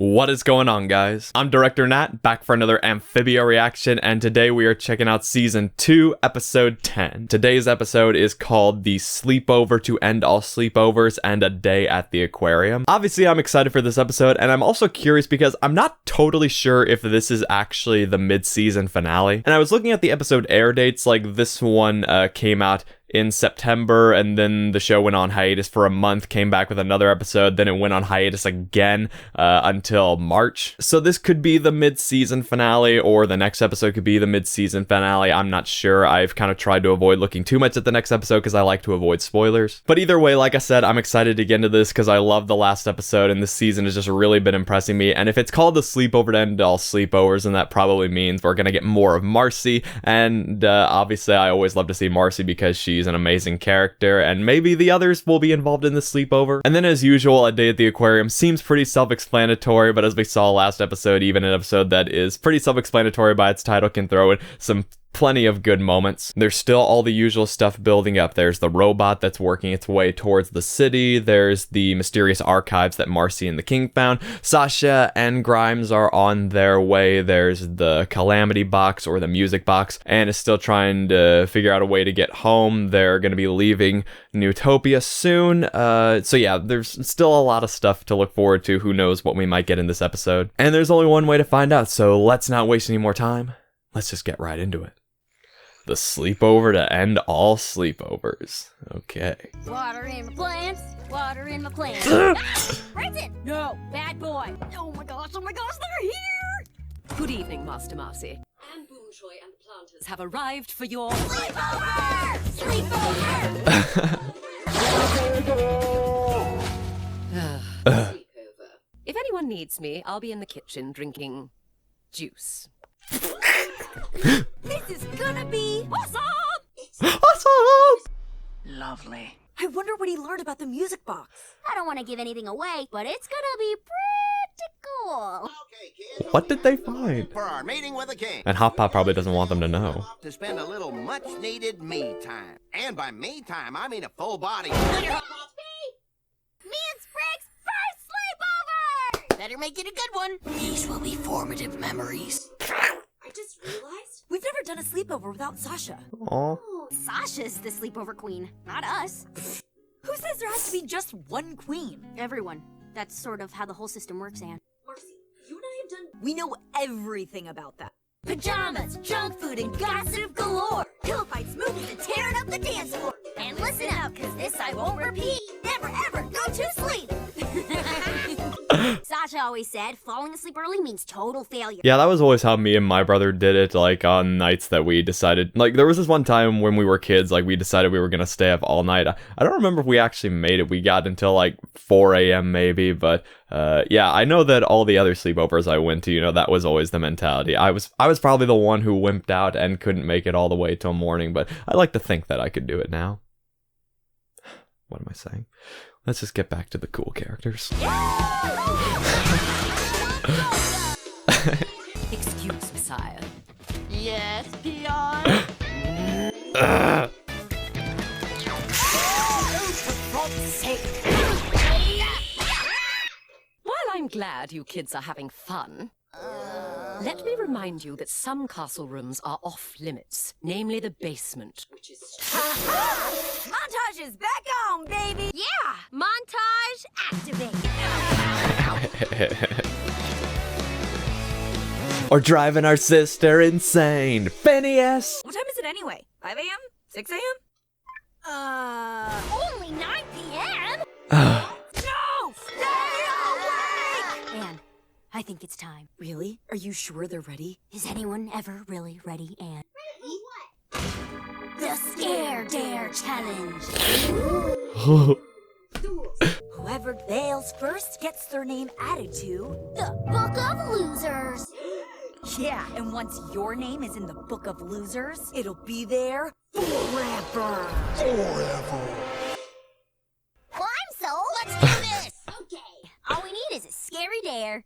What is going on, guys? I'm Director Nat, back for another Amphibia reaction, and today we are checking out Season 2, Episode 10. Today's episode is called The Sleepover to End All Sleepovers and A Day at the Aquarium. Obviously, I'm excited for this episode, and I'm also curious because I'm not totally sure if this is actually the mid-season finale. And I was looking at the episode air dates, like this one came out in September, and then the show went on hiatus for a month, came back with another episode, then it went on hiatus again until March. So this could be the mid-season finale, or the next episode could be the mid-season finale. I'm not sure. I've kind of tried to avoid looking too much at the next episode because I like to avoid spoilers. But either way, like I said, I'm excited to get into this because I love the last episode, and this season has just really been impressing me. And if it's called The Sleepover to End All Sleepovers, then that probably means we're gonna get more of Marcy. And obviously, I always love to see Marcy because she's an amazing character, and maybe the others will be involved in the sleepover. And then as usual, A Day at the Aquarium seems pretty self-explanatory, but as we saw last episode, even an episode that is pretty self-explanatory by its title can throw in some plenty of good moments. There's still all the usual stuff building up. There's the robot that's working its way towards the city. There's the mysterious archives that Marcy and the King found. Sasha and Grimes are on their way. There's the calamity box, or the music box. Anne is still trying to figure out a way to get home. They're going to be leaving Newtopia soon. So yeah, there's still a lot of stuff to look forward to. Who knows what we might get in this episode. And there's only one way to find out, so let's not waste any more time. Let's just get right into it. The sleepover to end all sleepovers. Okay. Water in my plants. Water in my plants. Brenton! No, bad boy. Oh my gosh, they're here! Good evening, Master Marcy. Anne Boomshoy and the planters have arrived for your Sleepover! sleepover. If anyone needs me, I'll be in the kitchen drinking juice. This is gonna be awesome! Awesome! Lovely. I wonder what he learned about the music box. I don't want to give anything away, but it's gonna be pretty cool. Okay, kids. What did they find? For our meeting with the king. And Hot Pot probably doesn't want them to know. To spend a little much-needed me time. And by me time, I mean a full body. Me and Sprig's first sleepover! Better make it a good one. These will be formative memories. I just realized We've never done a sleepover without Sasha. Aw. Sasha's the sleepover queen, not us. Who says there has to be just one queen? Everyone. That's sort of how the whole system works, Anne. Marcy, you and I have done... We know everything about that. Pajamas, junk food, and gossip galore. Pillow fights, movies, and tearing up the dance floor. And listen up, cause this I won't repeat. Never ever go to sleep. Sasha always said falling asleep early means total failure. Yeah, that was always how me and my brother did it, like on nights that we decided, like there was this one time when we were kids, like we decided we were gonna stay up all night. I don't remember if we actually made it. We got until like 4 a.m. maybe, but yeah, I know that all the other sleepovers I went to, you know, that was always the mentality. I was probably the one who wimped out and couldn't make it all the way till morning, but I like to think that I could do it now. What am I saying? Let's just get back to the cool characters. Excuse me, sire. Yes, Pion. While I'm glad you kids are having fun, let me remind you that some castle rooms are off limits, namely the basement, which is... Montage is back on, baby! Yeah, montage activate. Or driving our sister insane. Phineas! What time is it anyway? 5 a.m.? 6 a.m.? Only 9 p.m.? No! Stay awake! Anne, I think it's time. Really? Are you sure they're ready? Is anyone ever really ready, Anne? Ready what? The Scare Dare Challenge. Whoever fails first gets their name added to... The Book of Losers. Yeah, and once your name is in the Book of Losers, it'll be there forever. Well, I'm sold. Let's do this. Okay. All we need is a scary dare.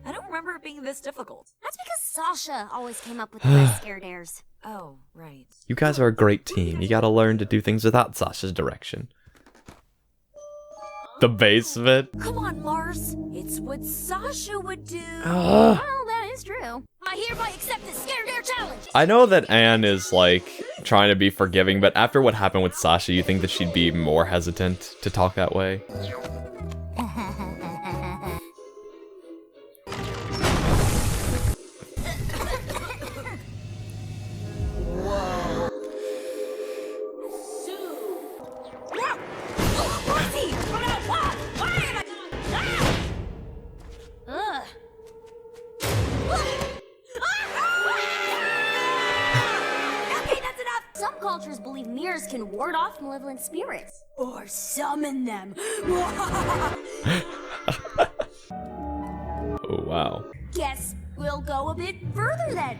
I don't remember it being this difficult. That's because Sasha always came up with the best scare dares. Oh, right. You guys are a great team. You gotta learn to do things without Sasha's direction. The basement. Come on, Mars. It's what Sasha would do. Well, that is true. I hereby accept this scare dare challenge. I know that Anne is like trying to be forgiving, but after what happened with Sasha, you think that she'd be more hesitant to talk that way? Ugh. Okay, that's enough. Some cultures believe mirrors can ward off malevolent spirits. Or summon them. Oh, wow. Guess we'll go a bit further then.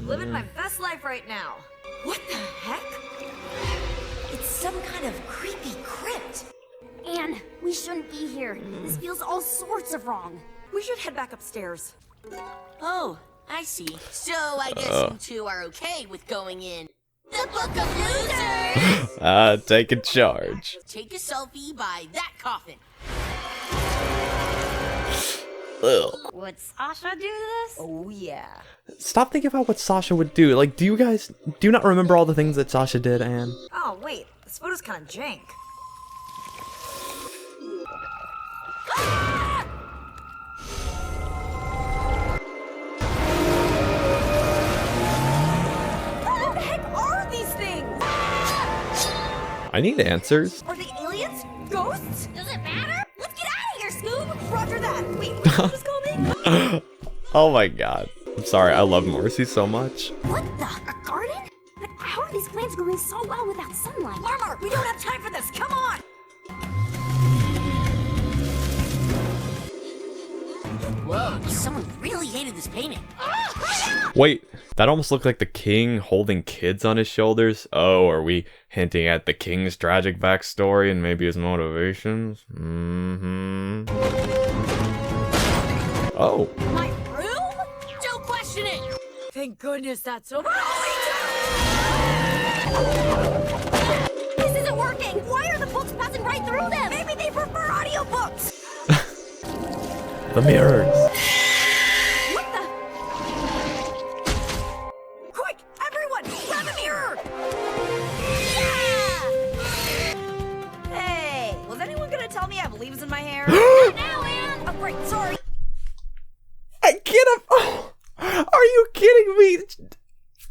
Living my best life right now. What the heck? It's some kind of creepy crypt. Anne, we shouldn't be here. This feels all sorts of wrong. We should head back upstairs. Oh, I see. So I guess you two are okay with going in the Book of Losers. Taking charge. Take a selfie by that coffin. Ugh. Would Sasha do this? Oh, yeah. Stop thinking about what Sasha would do. Like, do you not remember all the things that Sasha did, Anne? Oh, wait. This photo's kind of jank. What the heck are these things? I need answers. Are they aliens? Ghosts? Does it matter? Let's get out of here, Scoob! Roger that. Wait, what did you just call me? Oh my god. I'm sorry, I love Marcy so much. What the? A garden? But how are these plants growing so well without sunlight? Armor, we don't have time for this. Come on. Whoa, someone really hated this painting. Wait, that almost looked like the king holding kids on his shoulders. Oh, are we hinting at the king's tragic backstory and maybe his motivations? Oh. My room? Don't question it. Thank goodness that's over. This isn't working! Why are the books passing right through them? Maybe they prefer audiobooks. The mirrors. What the? Quick, everyone, grab a mirror. Hey, was anyone gonna tell me I have leaves in my hair? Not now, Anne! Oh, great, sorry. I can't. Oh, are you kidding me?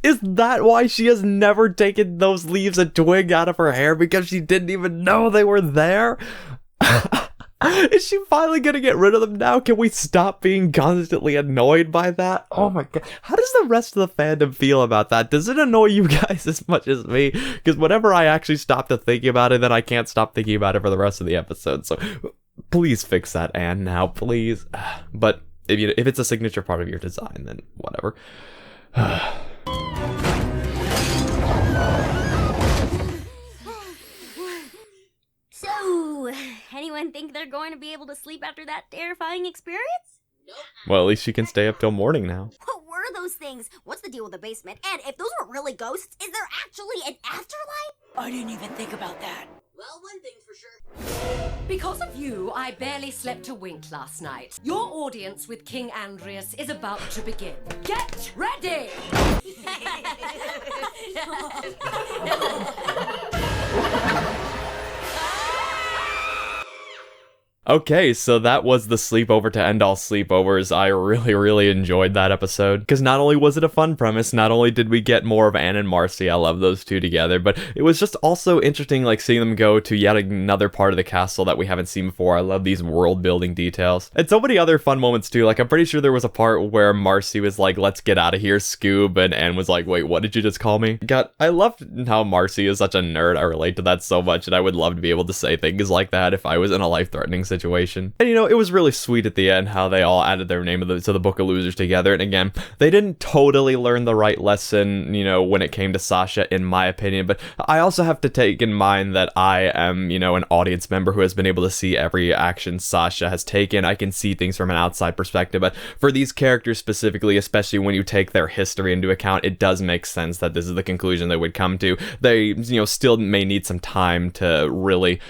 Is that why she has never taken those leaves and twig out of her hair? Because she didn't even know they were there? Is she finally gonna get rid of them now? Can we stop being constantly annoyed by that? Oh my god. How does the rest of the fandom feel about that? Does it annoy you guys as much as me? Because whenever I actually stop to think about it, then I can't stop thinking about it for the rest of the episode. So please fix that, Anne, now, please. But if it's a signature part of your design, then whatever. So, anyone think they're going to be able to sleep after that terrifying experience? Well, at least she can stay up till morning now. What were those things? What's the deal with the basement? And if those were really ghosts, is there actually an afterlife? I didn't even think about that. Well, one thing's for sure. Because of you, I barely slept a wink last night. Your audience with King Andreas is about to begin. Get ready! Okay, so that was the sleepover to end all sleepovers. I really enjoyed that episode, because not only was it a fun premise, not only did we get more of Anne and Marcy, I love those two together, but it was just also interesting, like, seeing them go to yet another part of the castle that we haven't seen before. I love these world building details. And so many other fun moments too. Like, I'm pretty sure there was a part where Marcy was like, let's get out of here, Scoob, and Anne was like, wait, what did you just call me? God, I loved how Marcy is such a nerd. I relate to that so much, and I would love to be able to say things like that if I was in a life-threatening situation. And you know, it was really sweet at the end how they all added their name to the Book of Losers together. And again, they didn't totally learn the right lesson, you know, when it came to Sasha, in my opinion. But I also have to take in mind that I am, you know, an audience member who has been able to see every action Sasha has taken. I can see things from an outside perspective. But for these characters specifically, especially when you take their history into account, it does make sense that this is the conclusion they would come to. They, you know, still may need some time to really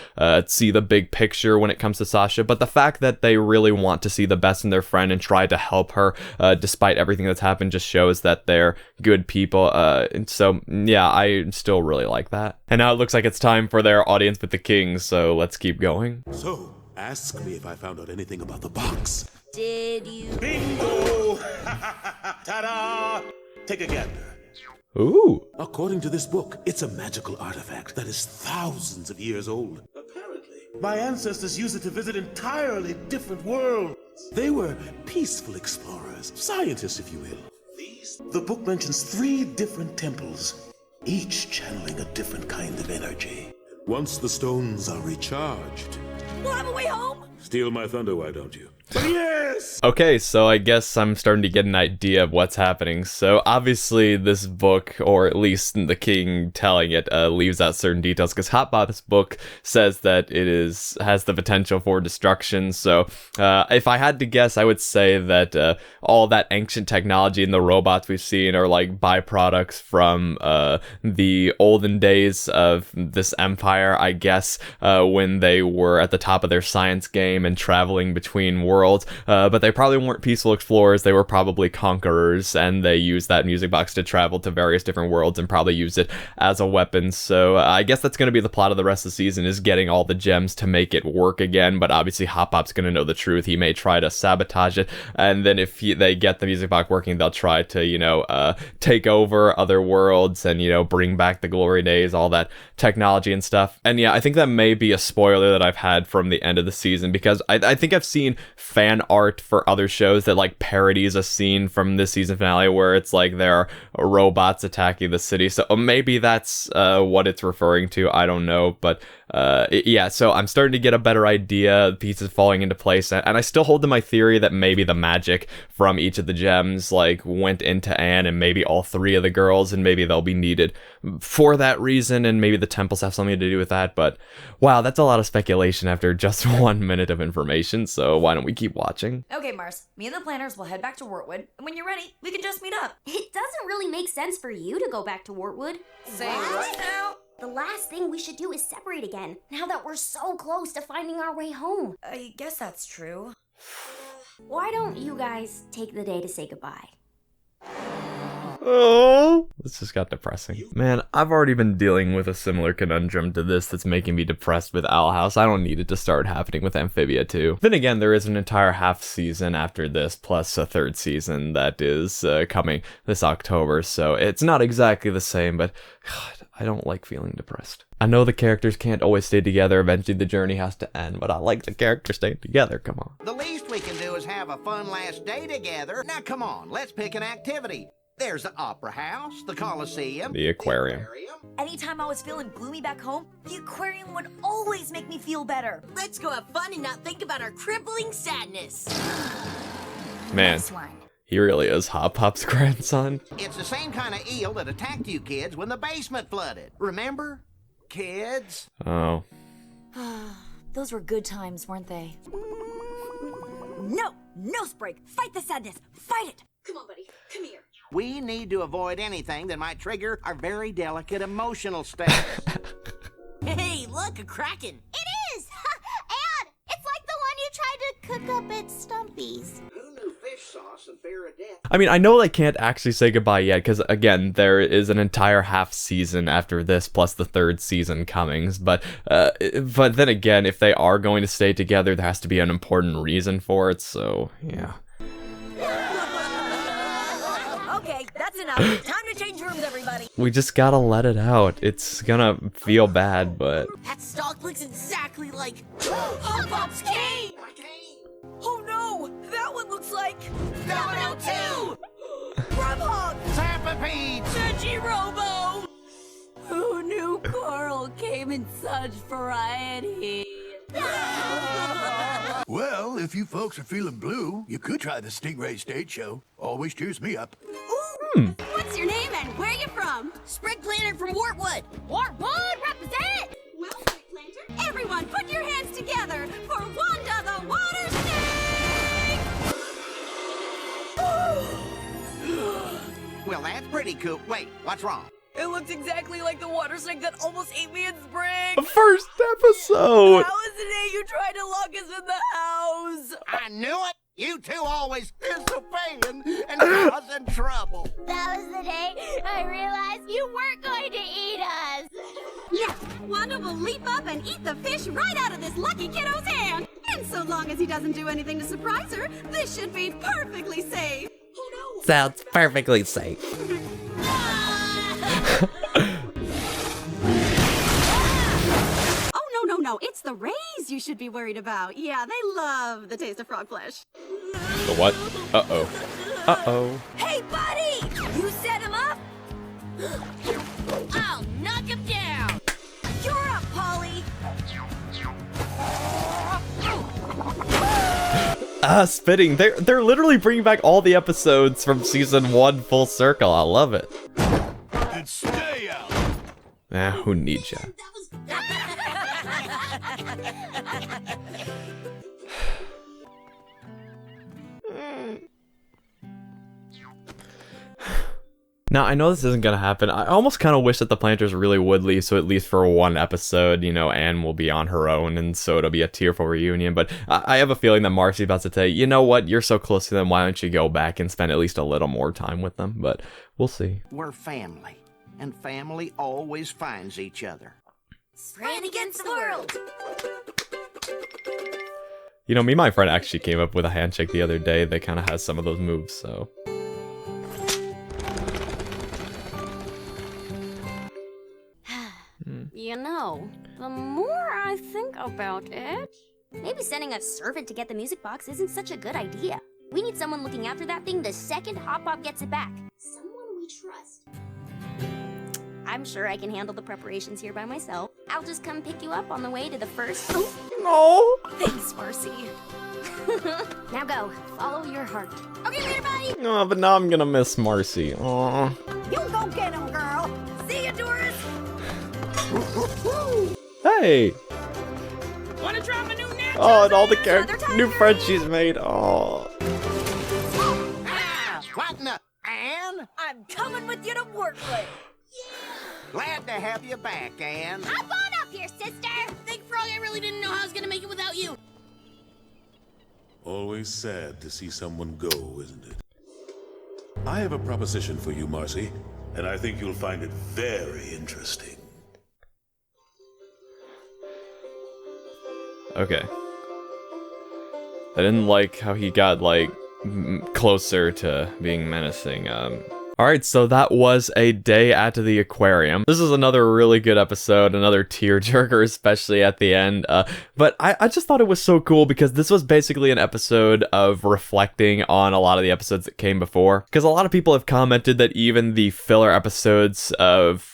see the big picture when it comes to Sasha, but the fact that they really want to see the best in their friend and try to help her despite everything that's happened just shows that they're good people. And so yeah, I still really like that. And now it looks like it's time for their audience with the kings, so let's keep going. So, ask me if I found out anything about the box. Did you? Bingo! Ta-da! Take a gander. Ooh. According to this book, it's a magical artifact that is thousands of years old. Apparently, my ancestors used it to visit entirely different worlds. They were peaceful explorers, scientists, if you will. The book mentions 3 different temples, each channeling a different kind of energy. Once the stones are recharged... We'll have a way home! Steal my thunder, why don't you? Yes! Okay, so I guess I'm starting to get an idea of what's happening. So obviously this book, or at least the king telling it, leaves out certain details, because Hotbot's book says that it has the potential for destruction. So if I had to guess, I would say that all that ancient technology and the robots we've seen are like byproducts from the olden days of this empire, I guess, when they were at the top of their science game and traveling between worlds. But they probably weren't peaceful explorers. They were probably conquerors, and they used that music box to travel to various different worlds and probably used it as a weapon. So I guess that's going to be the plot of the rest of the season, is getting all the gems to make it work again. But obviously Hop-Pop's going to know the truth. He may try to sabotage it, and then if they get the music box working, they'll try to, you know, take over other worlds and, you know, bring back the glory days, all that technology and stuff. And yeah, I think that may be a spoiler that I've had from the end of the season, because I think I've seen fan art for other shows that like parodies a scene from this season finale where it's like there are robots attacking the city. So maybe that's what it's referring to. I don't know, but yeah, so I'm starting to get a better idea, pieces falling into place, and I still hold to my theory that maybe the magic from each of the gems like went into Anne and maybe all 3 of the girls, and maybe they'll be needed for that reason, and maybe the temples have something to do with that. But wow, that's a lot of speculation after just 1 minute of information, so why don't we keep watching? Okay, Mars, me and the planners will head back to Wortwood, and when you're ready, we can just meet up. It doesn't really make sense for you to go back to Wortwood. Say what now? The last thing we should do is separate again, now that we're so close to finding our way home. I guess that's true. Why don't you guys take the day to say goodbye? Oh, this just got depressing. Man, I've already been dealing with a similar conundrum to this that's making me depressed with Owl House. I don't need it to start happening with Amphibia too. Then again, there is an entire half season after this, plus a 3rd season that is coming this October, so it's not exactly the same, but God, I don't like feeling depressed. I know the characters can't always stay together, eventually the journey has to end, but I like the characters staying together, come on. The least we can do is have a fun last day together. Now come on, let's pick an activity. There's the Opera House, the Coliseum, The Aquarium. Anytime I was feeling gloomy back home, the aquarium would always make me feel better. Let's go have fun and not think about our crippling sadness. Man, This one. he really is Hop-Pop's grandson. It's the same kind of eel that attacked you kids when the basement flooded. Remember? Kids? Oh. Those were good times, weren't they? No! No, Sprig! Fight the sadness! Fight it! Come on, buddy. Come here. We need to avoid anything that might trigger our very delicate emotional state. Hey, look, a kraken. It is! And it's like the one you tried to cook up at Stumpy's. Who knew fish sauce and fear of death? I mean, I know they can't actually say goodbye yet, because again, there is an entire half season after this, plus the 3rd season coming. But then again, if they are going to stay together, there has to be an important reason for it, so yeah. Okay, that's enough. Time to change rooms, everybody. We just gotta let it out. It's gonna feel bad, but... That stalk looks exactly like Hop-Pop's cane. My cane. Oh no! That one looks like Domino 2. Grubhog! Zapapede! Robo. Who knew coral came in such variety? Well, if you folks are feeling blue, you could try the Stingray stage show. Always cheers me up. What's your name and where you from? Sprig Planter from Wartwood. Wartwood, represent! Well, Sprig Planter, everyone put your hands together for Wanda the Water Snake! Well, that's pretty cool. Wait, what's wrong? It looks exactly like the water snake that almost ate me in spring. The first episode. How was the day you tried to lock us in the house? I knew it! You two always disobeying and causing trouble. That was the day I realized you weren't going to eat us. Yeah, Wanda will leap up and eat the fish right out of this lucky kiddo's hand. And so long as he doesn't do anything to surprise her, this should be perfectly safe. Oh no. Sounds perfectly safe. Oh, no, it's the rays you should be worried about. Yeah, they love the taste of frog flesh. The what? Uh-oh. Uh-oh. Hey, buddy! You set him up? I'll knock him down. You're up, Polly! Spitting. They're literally bringing back all the episodes from season 1 full circle. I love it. And stay out. Who needs ya? Now, I know this isn't gonna happen. I almost kind of wish that the planters really would leave, so at least for one episode, Anne will be on her own, and so it'll be a tearful reunion. But I have a feeling that Marcy's about to say, you know what, you're so close to them, why don't you go back and spend at least a little more time with them? But we'll see. We're family, and family always finds each other. Ran against the world. Me and my friend actually came up with a handshake the other day that kind of has some of those moves, so... You know, the more I think about it, maybe sending a servant to get the music box isn't such a good idea. We need someone looking after that thing the second Hop Pop gets it back. Someone we trust. I'm sure I can handle the preparations here by myself. I'll just come pick you up on the way to the first... Oh, No! thanks, Marcy. Now go, follow your heart. Okay, later, buddy! Oh, but now I'm gonna miss Marcy. Aw. You go get him, girl! See ya, Doris! Hey! Wanna try my new natural? Oh, and all the new friends she's made. Oh. Ah, what in the... Anne? I'm coming with you to Wartwood. Glad to have you back, Anne. Hop on up here, sister! Big Frog, I really didn't know how I was gonna make it without you. Always sad to see someone go, isn't it? I have a proposition for you, Marcy, and I think you'll find it very interesting. Okay. I didn't like how he got, closer to being menacing. Alright, so that was a day at the aquarium. This is another really good episode, another tearjerker, especially at the end. But I just thought it was so cool because this was basically an episode of reflecting on a lot of the episodes that came before. Because a lot of people have commented that even the filler episodes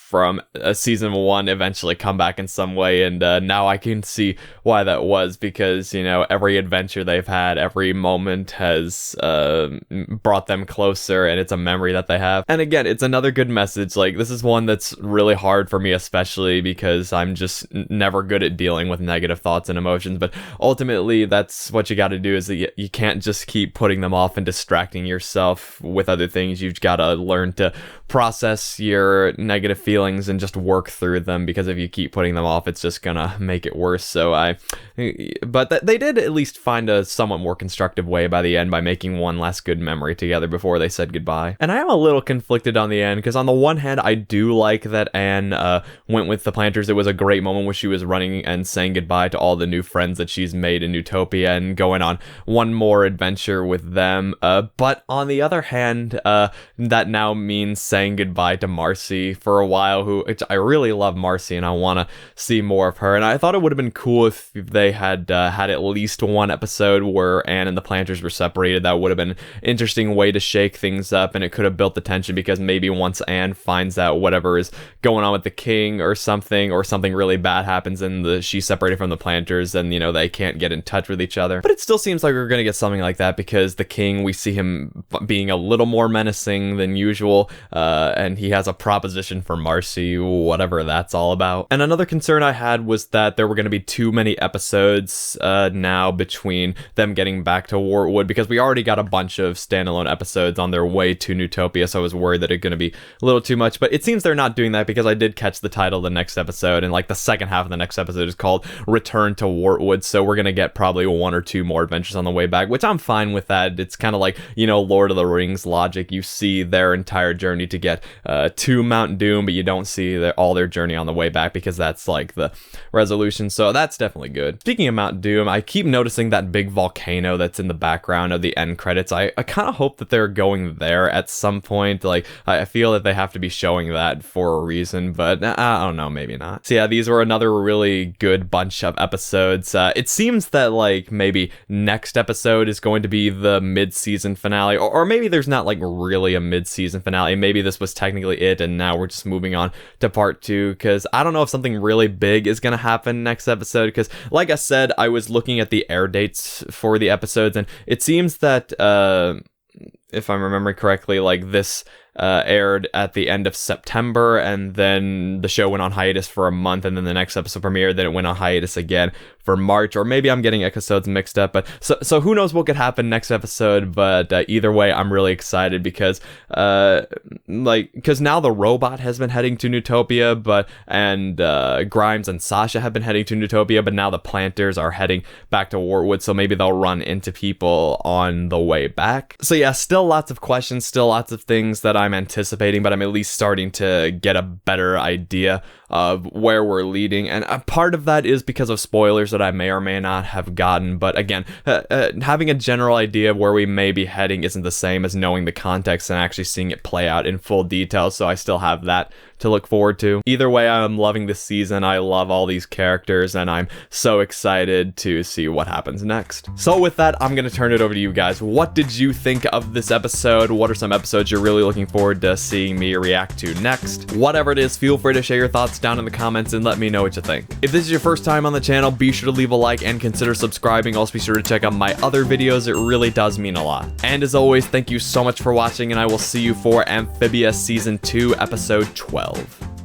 from season 1 eventually come back in some way, and now I can see why that was, because, every adventure they've had, every moment has brought them closer, and it's a memory that they have. And again, it's another good message. This is one that's really hard for me, especially because I'm just never good at dealing with negative thoughts and emotions, but ultimately that's what you got to do, is that you can't just keep putting them off and distracting yourself with other things. You've got to learn to process your negative feelings and just work through them, because if you keep putting them off, it's just gonna make it worse. But they did at least find a somewhat more constructive way by the end by making one last good memory together before they said goodbye. And I am a little conflicted on the end, because on the one hand, I do like that Anne went with the planters. It was a great moment where she was running and saying goodbye to all the new friends that she's made in Utopia and going on one more adventure with them. But on the other hand, that now means saying goodbye to Marcy for a while. while, which I really love Marcy, and I want to see more of her. And I thought it would have been cool if they had had at least one episode where Anne and the Planters were separated. That would have been an interesting way to shake things up, and it could have built the tension, because maybe once Anne finds out whatever is going on with the king or something really bad happens and she's separated from the Planters, and you know, they can't get in touch with each other. But it still seems like we're gonna get something like that, because the king, we see him being a little more menacing than usual, and he has a proposition for Marcy, whatever that's all about. And another concern I had was that there were going to be too many episodes now between them getting back to Wartwood, because we already got a bunch of standalone episodes on their way to Newtopia, so I was worried that it's going to be a little too much. But it seems they're not doing that, because I did catch the title of the next episode, and like the second half of the next episode is called Return to Wartwood, so we're going to get probably one or two more adventures on the way back, which I'm fine with that. It's kind of like, you know, Lord of the Rings logic. You see their entire journey to get to Mount Doom, but you don't see all their journey on the way back, because that's like the resolution, so that's definitely good. Speaking of Mount Doom, I keep noticing that big volcano that's in the background of the end credits. I kind of hope that they're going there at some point. Like, I feel that they have to be showing that for a reason, but I don't know, maybe not. So yeah, these were another really good bunch of episodes. It seems that like maybe next episode is going to be the mid-season finale, or maybe there's not like really a mid-season finale. Maybe this was technically it, and now we're just moving on to part 2, because I don't know if something really big is gonna happen next episode, because like I said, I was looking at the air dates for the episodes, and it seems that if I'm remembering correctly, like this aired at the end of September, and then the show went on hiatus for a month, and then the next episode premiered, then it went on hiatus again for March, or maybe I'm getting episodes mixed up, but so who knows what could happen next episode. But either way, I'm really excited, because because now the robot has been heading to Newtopia, and Grimes and Sasha have been heading to Newtopia, but now the Planters are heading back to Wartwood, so maybe they'll run into people on the way back. So yeah, still lots of questions, still lots of things that I'm anticipating, but I'm at least starting to get a better idea of where we're leading, and a part of that is because of spoilers that I may or may not have gotten. But again, having a general idea of where we may be heading isn't the same as knowing the context and actually seeing it play out in full detail, so I still have that to look forward to. Either way, I'm loving this season. I love all these characters, and I'm so excited to see what happens next. So with that, I'm gonna turn it over to you guys. What did you think of this episode? What are some episodes you're really looking forward to seeing me react to next? Whatever it is, feel free to share your thoughts down in the comments and let me know what you think. If this is your first time on the channel, be sure to leave a like and consider subscribing. Also be sure to check out my other videos. It really does mean a lot. And as always, thank you so much for watching, and I will see you for Amphibia Season 2, Episode 12.